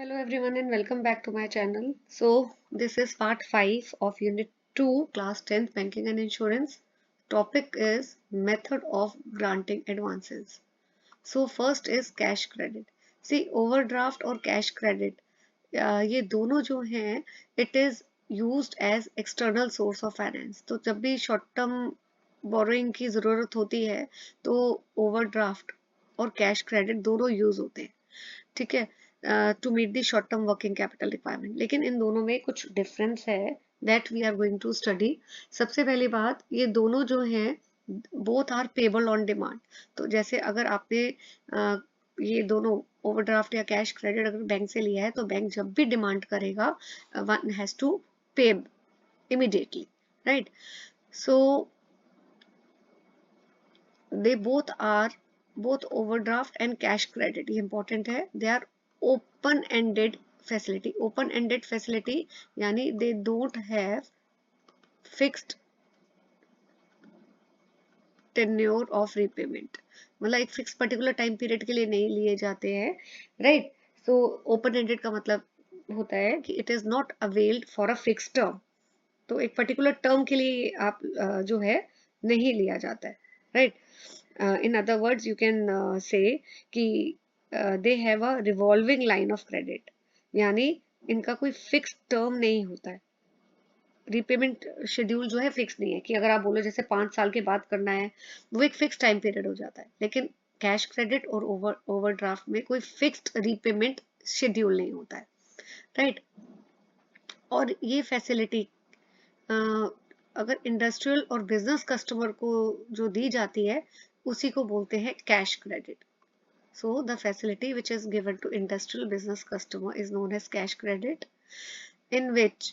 Hello everyone and welcome back to my channel. So this is part 5 of unit 2 class 10th banking and insurance. Topic is method of granting advances. So first is cash credit. See overdraft और cash credit ये दोनों जो हैं it is used as external source of finance. तो जब भी short term borrowing की ज़रूरत होती है तो overdraft और cash credit दोनों यूज होते हैं. ठीक है, to meet the short term working capital requirement. लेकिन इन दोनों में कुछ डिफरेंस है that we are going to study. सबसे पहली बात, ये दोनों जो हैं both are payable on demand. तो जैसे अगर आपने ये दोनों ओवरड्राफ्ट या कैश क्रेडिट अगर बैंक से लिया है तो बैंक जब भी डिमांड करेगा वन हैज टू पे immediately, right. So they both overdraft and cash credit, ये important है. they are open ended facility यानी they don't have fixed tenure of repayment. मतलब एक फिक्स पर्टिकुलर टाइम पीरियड के लिए नहीं लिए जाते हैं, राइट. सो ओपन एंडेड का मतलब होता है कि it is not availed for a fix term. तो एक पर्टिकुलर टर्म के लिए आप जो है नहीं लिया जाता है, right. In other words you can say कि they have a revolving line of credit, यानी इनका कोई फिक्स टर्म नहीं होता है. रीपेमेंट शेड्यूल जो है फिक्स नहीं है कि अगर आप बोलो जैसे 5 साल के बाद करना है, वो एक फिक्स टाइम पीरियड हो जाता है. लेकिन कैश क्रेडिट और ओवरड्राफ्ट में कोई फिक्स्ड रीपेमेंट शेड्यूल नहीं होता है, राइट. और ये फैसिलिटी अगर इंडस्ट्रियल और बिजनेस कस्टमर को जो दी जाती है उसी को बोलते हैं cash credit. So the facility which is given to industrial business customer is known as cash credit, in which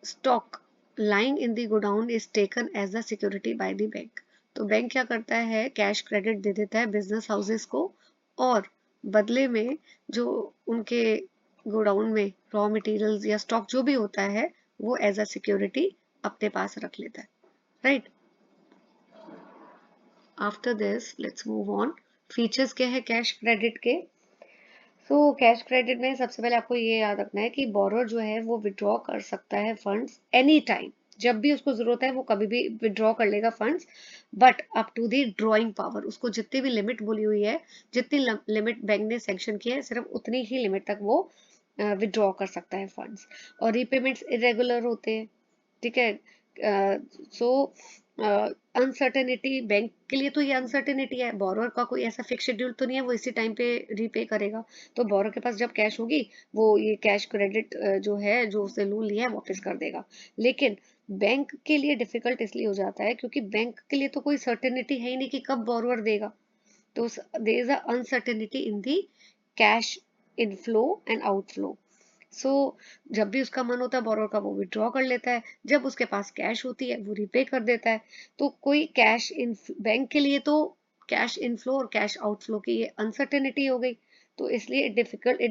stock lying in the godown is taken as the security by the bank. तो bank क्या करता है, cash credit दे देता है business houses को और बदले में जो उनके गोडाउन में रॉ मटेरियल्स या स्टॉक जो भी होता है वो एज अ सिक्योरिटी अपने पास रख लेता है, right. After this let's move on. Features क्या है कैश क्रेडिट के. तो कैश क्रेडिट में सबसे पहले आपको ये याद रखना है कि बोरोर जो है वो विड्रॉ कर सकता है फंड्स एनी टाइम. जब भी उसको जरूरत है वो कभी भी विड्रॉ कर लेगा funds, but up to the drawing power. उसको जितनी भी लिमिट बोली हुई है, जितनी लिमिट बैंक ने सेंक्शन की है, सिर्फ उतनी ही लिमिट तक वो विड्रॉ कर सकता है फंड्स. और रीपेमेंट्स इरेगुलर होते हैं, ठीक है. सो अनसर्टेनिटी, बैंक के लिए तो ये अनसर्टेनिटी है. बोरोर का कोई ऐसा फिक्स शेड्यूल तो नहीं है वो इसी टाइम पे रीपे करेगा. तो बोरोर के पास जब कैश होगी वो ये कैश क्रेडिट जो है जो उसने लोन लिया है वापस कर देगा. लेकिन बैंक के लिए डिफिकल्ट इसलिए हो जाता है क्योंकि बैंक के लिए तो कोई सर्टेनिटी है ही नहीं कि कब बोरोर देगा. तो there is a uncertainty in the cash inflow and outflow. So जब भी उसका मन होता है बोरोर का वो विड्रॉ कर लेता है, जब उसके पास कैश होती है वो रिपे कर देता है. तो कोई कैश इन बैंक के लिए तो कैश इनफ्लो और कैश आउटफ्लो की ये अनसर्टेनिटी हो गई. तो इसलिए it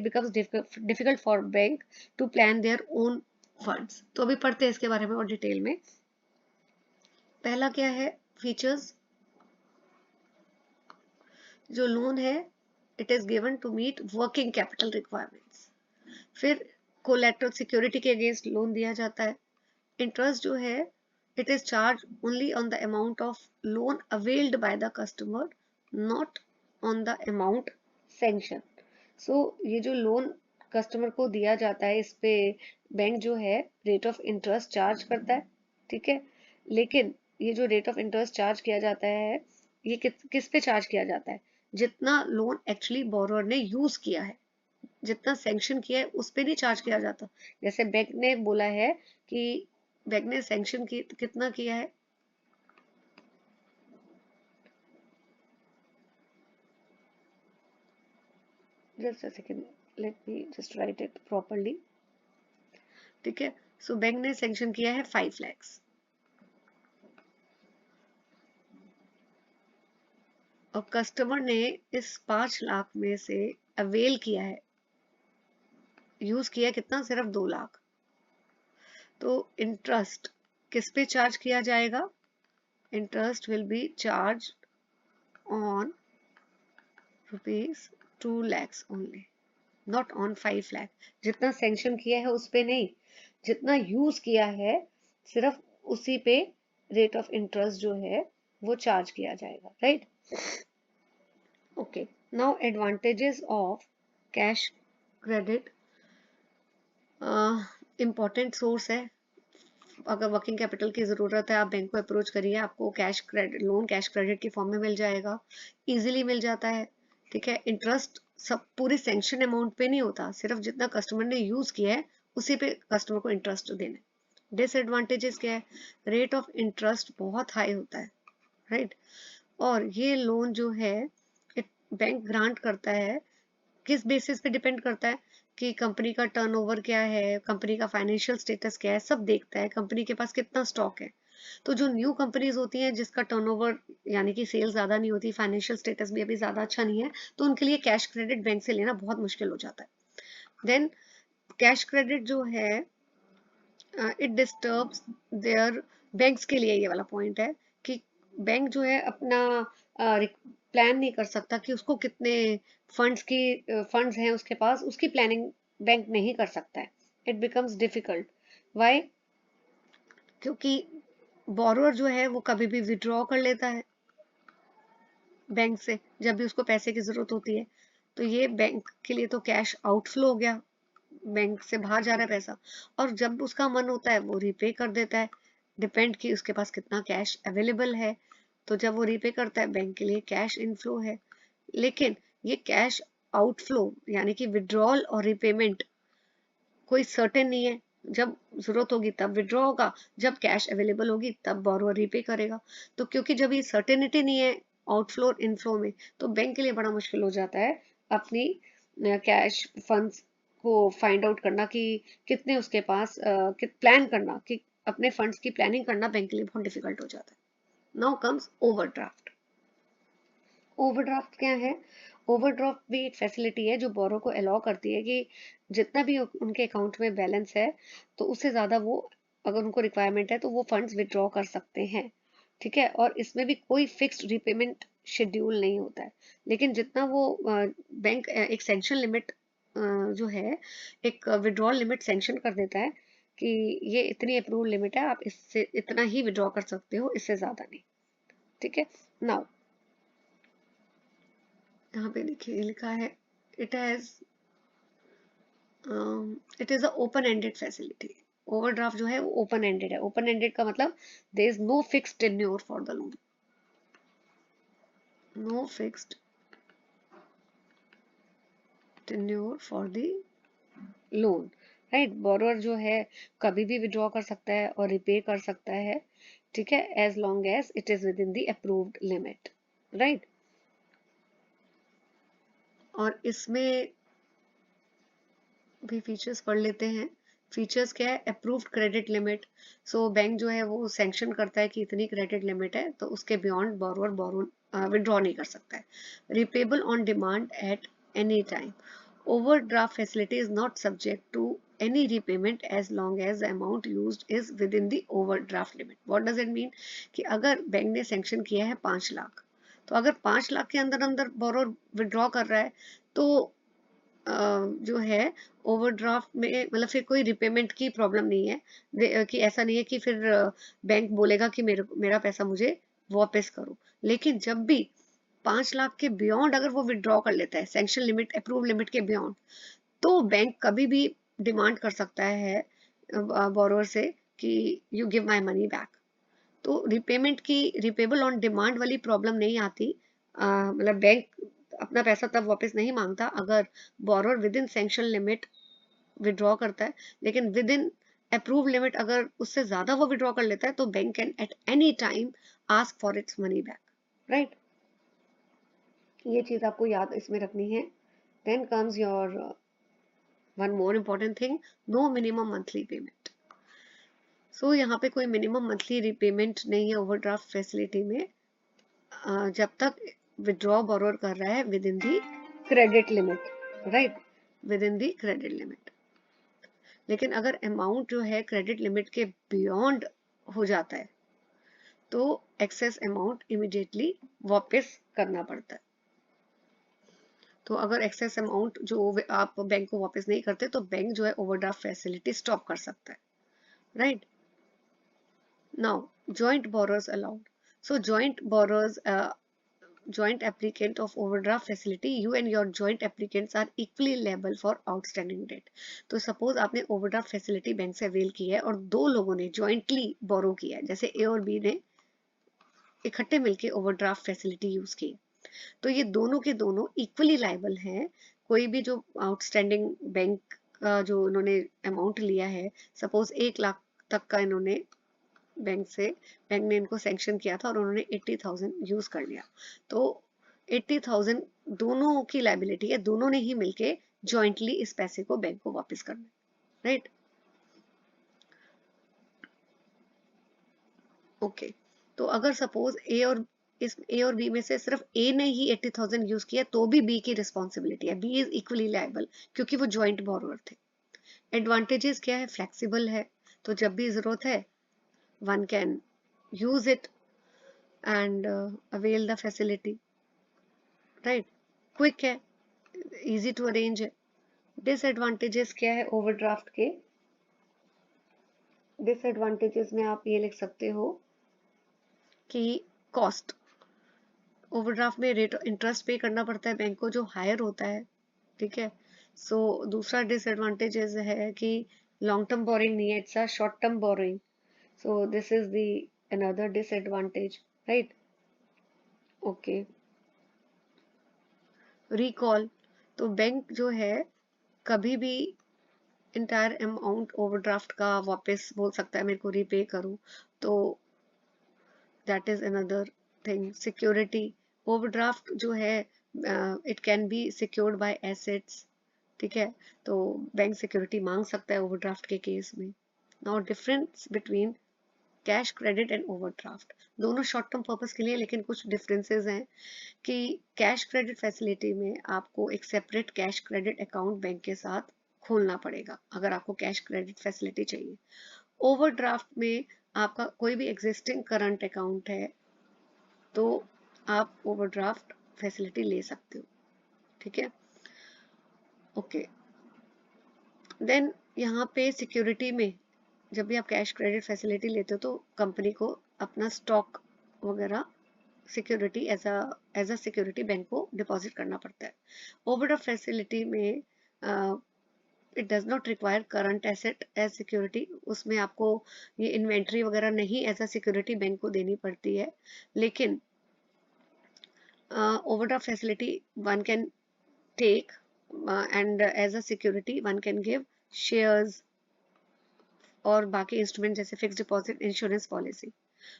becomes difficult for bank to plan their own funds. तो अभी पढ़ते हैं इसके बारे में और डिटेल में. पहला क्या है फीचर्स. जो लोन है it is given to meet working capital requirements. फिर कोलेटरल सिक्योरिटी के अगेंस्ट लोन दिया जाता है. इंटरेस्ट जो है it is charge only on the amount of loan availed by the customer, not on the amount sanction. So ये जो loan customer को दिया जाता है इस पे बैंक जो है रेट ऑफ इंटरेस्ट चार्ज करता है, ठीक है. लेकिन ये जो रेट ऑफ इंटरेस्ट चार्ज किया जाता है ये किस पे चार्ज किया जाता है, जितना लोन एक्चुअली बोरोर ने यूज किया है, जितना सैंक्शन किया है उस पे नहीं चार्ज किया जाता. जैसे बैंक ने बोला है कि बैंक ने सैंक्शन कितना किया है, just a second late me just right it properly, ठीक है. सो बैंक ने सैंक्शन किया है 5 lakhs और कस्टमर ने इस 5 लाख में से अवेल किया है, यूज किया कितना, सिर्फ 2 लाख. तो इंटरेस्ट किस पे चार्ज किया जाएगा, interest will be charge on rupees 2 lakhs only. Not on 5 lakh. जितना सैंक्शन किया है उस पे नहीं, जितना यूज किया है सिर्फ उसी पे रेट ऑफ इंटरेस्ट जो है वो चार्ज किया जाएगा, right. Okay, now advantages of cash credit. Important source है, अगर वर्किंग कैपिटल की ज़रूरत है आप बैंक को अप्रोच करिए, आपको cash credit loan cash credit की फॉर्म में मिल जाएगा, इजीली मिल जाता है, ठीक है। इंटरेस्ट सब पूरी सैंक्शन अमाउंट पे नहीं होता, सिर्फ जितना कस्टमर ने यूज़ किया है उसी पे कस्टमर को इंटरेस्ट देना है। डिसएडवांटेजेस क्या है, रेट ऑफ इंटरेस्ट बहुत हाई होता है, राइट। और ये लोन जो है बैंक ग्रांट करता है, किस बेसिस पे डिपेंड करता है कि कंपनी का टर्नओवर क्या है, कंपनी का फाइनेंशियल स्टेटस क्या है, सब देखता है, कंपनी के पास कितना स्टॉक है। तो जो न्यू कंपनीज होती हैं जिसका टर्नओवर यानी कि सेल ज्यादा नहीं होती, फाइनेंशियल स्टेटस भी अभी ज्यादा अच्छा नहीं है, तो उनके लिए कैश क्रेडिट बैंक से लेना बहुत मुश्किल हो जाता है। देन कैश क्रेडिट जो है इट डिस्टर्ब्स देयर, बैंक्स के लिए ये वाला पॉइंट है कि बैंक जो है अपना प्लान नहीं कर सकता कि उसको कितने फंड्स हैं उसके पास, उसकी प्लानिंग बैंक नहीं कर सकता है। It becomes difficult. वाई? क्योंकि बोरोअर जो है वो कभी भी विड्रॉ कर लेता है बैंक से जब भी उसको पैसे की जरूरत होती है, तो ये बैंक के लिए तो कैश आउटफ्लो हो गया, बैंक से बाहर जा रहा है पैसा। और जब उसका मन होता है वो रीपे कर देता है, डिपेंड कि उसके पास कितना कैश अवेलेबल है। तो जब वो रीपे करता है बैंक के लिए कैश इनफ्लो है। लेकिन ये कैश आउटफ्लो यानी कि विड्रॉल और रिपेमेंट कोई सर्टेन नहीं है, जब जरूरत होगी तब विड्रॉ होगा, जब कैश अवेलेबल होगी तब बोरोअर रीपे करेगा। तो क्योंकि जब ये सर्टेनिटी नहीं है आउटफ्लो और इनफ्लो में, तो बैंक के लिए बड़ा मुश्किल हो जाता है अपनी कैश फंड्स को फाइंड आउट करना कि कितने उसके पास प्लान करना कि अपने फंड्स की प्लानिंग करना बैंक के लिए बहुत डिफिकल्ट हो जाता है। Now comes overdraft. ओवरड्राफ्ट क्या है? ओवरड्राफ्ट भी एक फैसिलिटी है जो बोरो को अलाउ करती है कि जितना भी उनके अकाउंट में बैलेंस है तो उससे ज़्यादा वो, अगर उनको रिक्वायरमेंट है तो वो फंड्स विड्रॉ कर सकते हैं, ठीक है। और इसमें भी कोई फिक्स्ड रिपेमेंट शेड्यूल नहीं होता है, लेकिन जितना वो बैंक एक सेंक्शन लिमिट जो है, एक विड्रॉल लिमिट सेंक्शन कर देता है कि ये इतनी अप्रूवल लिमिट है, आप इससे इतना ही विड्रॉ कर सकते हो, इससे ज़्यादा नहीं, ठीक है। नाउ यहाँ पे देखिए लिखा है it has it is a open ended facility. Overdraft जो है वो ओपन एंडेड है। ओपन एंडेड का मतलब there is no fixed tenure for the loan, no fixed tenure for the loan, right. Borrower जो है कभी भी विड्रॉ कर सकता है और रिपे कर सकता है, ठीक है, as long as it is within the approved limit, right. और इसमें भी फीचर्स पढ़ लेते हैं। फीचर्स क्या है? Approved credit limit. So bank जो है वो सैंक्शन करता है कि इतनी क्रेडिट लिमिट है, तो उसके बियॉन्ड बोरो विड्रॉ नहीं कर सकता है। Repayable on demand at any time. Overdraft facility is not subject to any repayment as long as the amount used is within the overdraft limit. What does it mean? कि अगर bank ने sanction किया है 5 लाख, तो अगर 5 लाख के अंदर अंदर बोरोअर विड्रॉ कर रहा है तो जो है ओवरड्राफ्ट में मतलब फिर कोई रिपेमेंट की प्रॉब्लम नहीं है, कि ऐसा नहीं है कि फिर बैंक बोलेगा कि मेरा पैसा मुझे वापस करो। लेकिन जब भी 5 लाख के बियॉन्ड अगर वो विड्रॉ कर लेता है सैंक्शन लिमिट अप्रूव लिमिट के बियॉन्ड, तो बैंक कभी भी डिमांड कर सकता है बोरोअर से कि you give my money back. तो रिपेमेंट की रिपेबल ऑन डिमांड वाली प्रॉब्लम नहीं आती, मतलब बैंक अपना पैसा तब वापस नहीं मांगता अगर borrower with in sanction limit withdraw करता है। लेकिन विद इन अप्रूव लिमिट अगर उससे ज्यादा वो विड्रॉ कर लेता है तो bank can at any time ask for its money back, right. ये चीज आपको याद इसमें रखनी है। Then comes your one more important thing, no minimum monthly payment. So यहाँ पे कोई मिनिमम मंथली रिपेमेंट नहीं है ओवरड्राफ्ट फैसिलिटी में, जब तक विड्रॉ बोरोअर कर रहा है with in the credit limit, right, with in the credit limit. लेकिन अगर अमाउंट जो है क्रेडिट लिमिट के बियॉन्ड हो जाता है तो एक्सेस अमाउंट इमिडिएटली वापस करना पड़ता है। तो अगर एक्सेस अमाउंट जो आप बैंक को वापस नहीं करते तो बैंक जो है ओवरड्राफ्ट फैसिलिटी स्टॉप कर सकता है, right. Now joint borrowers allowed. So joint borrowers, joint applicant of overdraft facility, you and your joint applicants are equally liable for outstanding debt. तो सपोज आपने ओवरड्राफ्ट फैसिलिटी बैंक से avail की है और दो लोगों ने जॉइंटली बोरो किया है, जैसे ए और बी ने इकट्ठे मिलके ओवरड्राफ्ट फैसिलिटी यूज की है, तो ये दोनों के दोनों इक्वली लाइबल हैं। कोई भी जो आउटस्टैंडिंग बैंक का जो उन्होंने अमाउंट लिया है, सपोज 1 लाख तक का इन्होंने बैंक ने इनको सैंक्शन किया था और उन्होंने 80,000 यूज कर लिया, तो 80,000 दोनों की लाइबिलिटी है, दोनों ने ही मिलके जॉइंटली इस पैसे को बैंक को वापस करना, राइट। ओके, तो अगर सपोज ए और बी में से सिर्फ ए ने ही 80,000 यूज किया तो भी बी की रिस्पॉन्सिबिलिटी है, बी इज इक्वली लायबल क्योंकि वो जॉइंट बोरोअर थे। एडवांटेजेस क्या है, फ्लेक्सिबल है, तो जब भी जरूरत है one can use it and avail the facility, right। Quick है, easy to arrange है। डिसएडवांटेजेस क्या है ओवरड्राफ्ट के, डिसएडवांटेजेस में आप ये लिख सकते हो कि कॉस्ट, ओवरड्राफ्ट में रेट इंटरेस्ट पे करना पड़ता है बैंक को जो हायर होता है, ठीक है। सो दूसरा डिसएडवांटेजेस है कि लॉन्ग टर्म बोरिंग नहीं है, it's a short term borrowing, so this is the another disadvantage, right। Okay, recall, तो बैंक जो है कभी भी इंटायर अमाउंट ओवरड्राफ्ट का वापस बोल सकता है मेरे को रीपे करो, तो that is another thing. Security, overdraft जो है it can be secured by assets, ठीक है, तो बैंक सिक्योरिटी मांग सकता है ओवरड्राफ्ट के केस में। Now difference between cash credit and overdraft, दोनों शॉर्ट टर्म पर्पस के लिए, लेकिन कुछ डिफरेंसेस हैं कि कैश क्रेडिट फैसिलिटी में आपको एक separate cash credit account bank के साथ खोलना पड़ेगा अगर आपको कैश क्रेडिट फैसिलिटी चाहिए। ओवरड्राफ्ट में आपका कोई भी एग्जिस्टिंग करंट अकाउंट है तो आप ओवरड्राफ्ट फैसिलिटी ले सकते हो, ठीक है। ओके, देन यहाँ पे सिक्योरिटी में जब भी आप कैश क्रेडिट फैसिलिटी लेते हो तो कंपनी को अपना स्टॉक वगैरह security as a security bank को डिपॉजिट करना पड़ता है। ओवरड्राफ्ट फैसिलिटी में it does not require current asset as security, उसमें आपको ये इन्वेंट्री वगैरह नहीं एज अ सिक्योरिटी बैंक को देनी पड़ती है, लेकिन overdraft facility one can take and as a security one can give shares और बाकी इंस्ट्रूमेंट जैसे फिक्स डिपॉजिट, इंश्योरेंस पॉलिसी।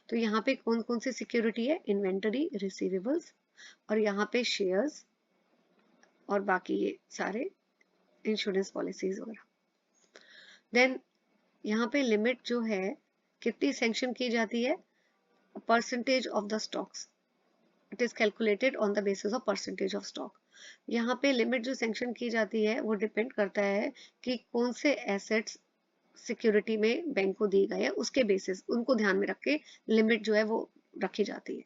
तो यहाँ पे कौन कौन सी सिक्योरिटी है, इन्वेंटरी, रिसीवेबल्स और यहाँ पे शेयर्स और बाकी ये सारे इंश्योरेंस पॉलिसीज वगैरह। देन यहाँ पे लिमिट जो है कितनी सैंक्शन की जाती है, percentage of the stocks, it is calculated on the basis of percentage of stock. यहाँ पे लिमिट जो सैंक्शन की जाती है वो डिपेंड करता है कि कौन से एसेट्स सिक्योरिटी में बैंक को दी गई है, उसके बेसिस उनको ध्यान में रख के लिमिट जो है वो रखी जाती है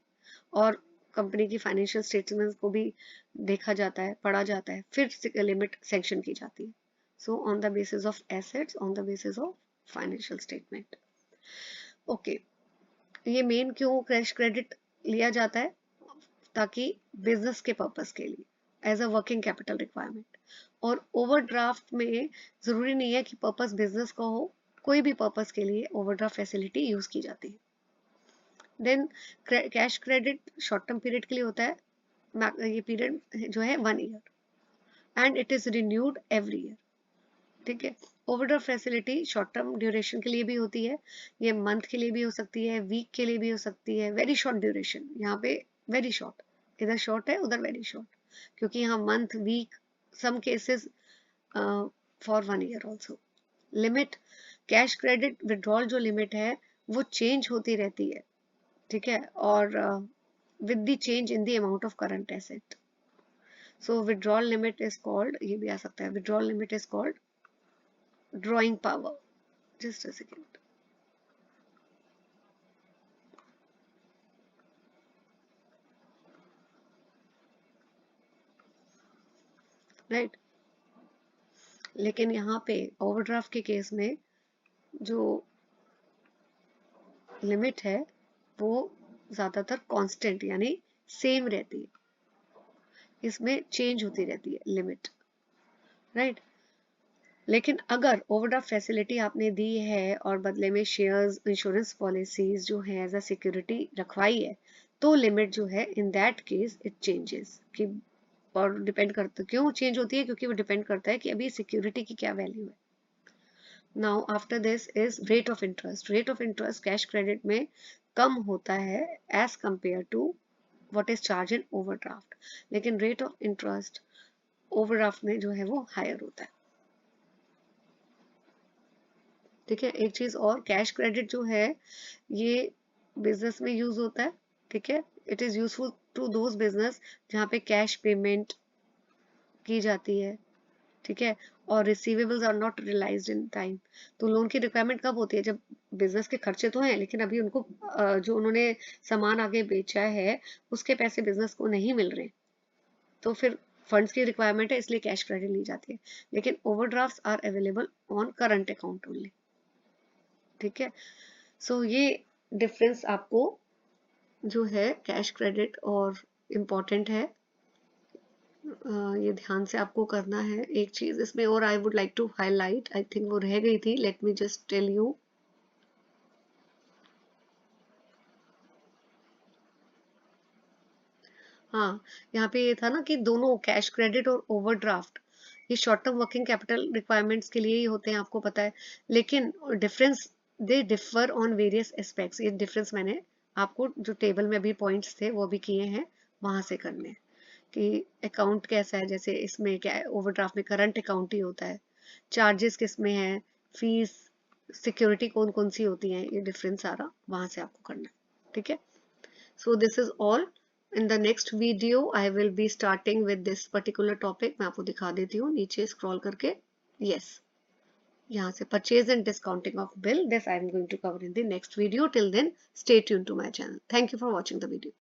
और कंपनी की फाइनेंशियल स्टेटमेंट्स को भी देखा जाता है, पढ़ा जाता है, फिर लिमिट सैंक्शन की जाती है। So on the basis of assets, on the basis of financial statement. Okay, ये मेन क्यों कैश क्रेडिट लिया जाता है, ताकि बिजनेस के पर्पस के लिए as a working capital requirement. और ओवरड्राफ्ट में जरूरी नहीं है कि पर्पस बिजनेस का हो, कोई भी पर्पस के लिए ओवरड्राफ्ट फैसिलिटी यूज की जाती है। Then cash credit short term period के लिए होता है, ये पीरियड जो है 1 year and it is renewed every year, ठीक है। Overdraft facility short term duration के लिए भी होती है, ये मंथ के लिए भी हो सकती है, वीक के लिए भी हो सकती है, वेरी शॉर्ट ड्यूरेशन, यहाँ पे वेरी शॉर्ट, इधर शॉर्ट है उधर वेरी शॉर्ट, क्योंकि यहाँ month, week, some cases for 1 year also. Limit, cash credit withdrawal जो लिमिट है वो चेंज होती रहती है, ठीक है, और with the change in the amount of current asset. So withdrawal limit is called, ये भी आ सकता है, withdrawal limit is called drawing power. Just a second. Right. लेकिन यहाँ पे ओवरड्राफ्ट के केस में जो लिमिट है वो ज्यादातर कांस्टेंट यानी सेम रहती है, इसमें चेंज होती रहती है लिमिट, राइट। लेकिन अगर ओवरड्राफ्ट फैसिलिटी आपने दी है और बदले में शेयर्स, इंश्योरेंस पॉलिसीज जो है एज अ सिक्योरिटी रखवाई है, तो लिमिट जो है in that case it changes कि, और डिपेंड करता, क्यों चेंज होती है, क्योंकि वो डिपेंड करता है कि अभी सिक्योरिटी की क्या वैल्यू है। Now after this is rate of interest. Rate of interest cash credit में कम होता है as compare to what is charge in overdraft, लेकिन रेट ऑफ इंटरेस्ट ओवरड्राफ्ट में जो है वो हायर होता है। ठीक है, एक चीज और, कैश क्रेडिट जो है ये बिजनेस में यूज होता है। ठीक है, it is useful to those business जहाँ पे कैश पेमेंट की जाती है। ठीक है, और receivables are not realised in time. तो लोन की रिक्वायरमेंट कब होती है, जब बिजनेस के खर्चे तो हैं लेकिन अभी उनको जो उन्होंने सामान आगे बेचा है उसके पैसे बिजनेस को नहीं मिल रहे, तो फिर फंड्स की रिक्वायरमेंट है, इसलिए कैश क्रेडिट ली जाती है। लेकिन overdrafts are available on current account only. ठीक है, सो ये डिफरेंस आपको जो है कैश क्रेडिट और इम्पोर्टेंट है, ये ध्यान से आपको करना है। एक चीज इसमें और I would like to highlight, I think वो रह गई थी, let me just tell you. हाँ, यहाँ पे ये था ना कि दोनों कैश क्रेडिट और ओवरड्राफ्ट ये short term working capital requirements के लिए ही होते हैं, आपको पता है। लेकिन difference, they differ on various aspects. ये डिफरेंस मैंने आपको जो टेबल में अभी पॉइंट्स थे वो भी किए हैं, वहां से करने हैं कि अकाउंट कैसा है। जैसे इसमें क्या है, ओवरड्राफ्ट में करंट अकाउंट ही होता है, चार्जेस किस में है, फीस, सिक्योरिटी कौन कौन सी होती है, ये डिफरेंस सारा वहां से आपको करना है। ठीक है, so this is all. In the next video I will be starting with this particular topic. मैं आपको दिखा देती हूँ नीचे स्क्रॉल करके। yes, यहाँ से purchase and discounting of bill, this I am going to cover in the next video. Till then, stay tuned to my channel. Thank you for watching the video.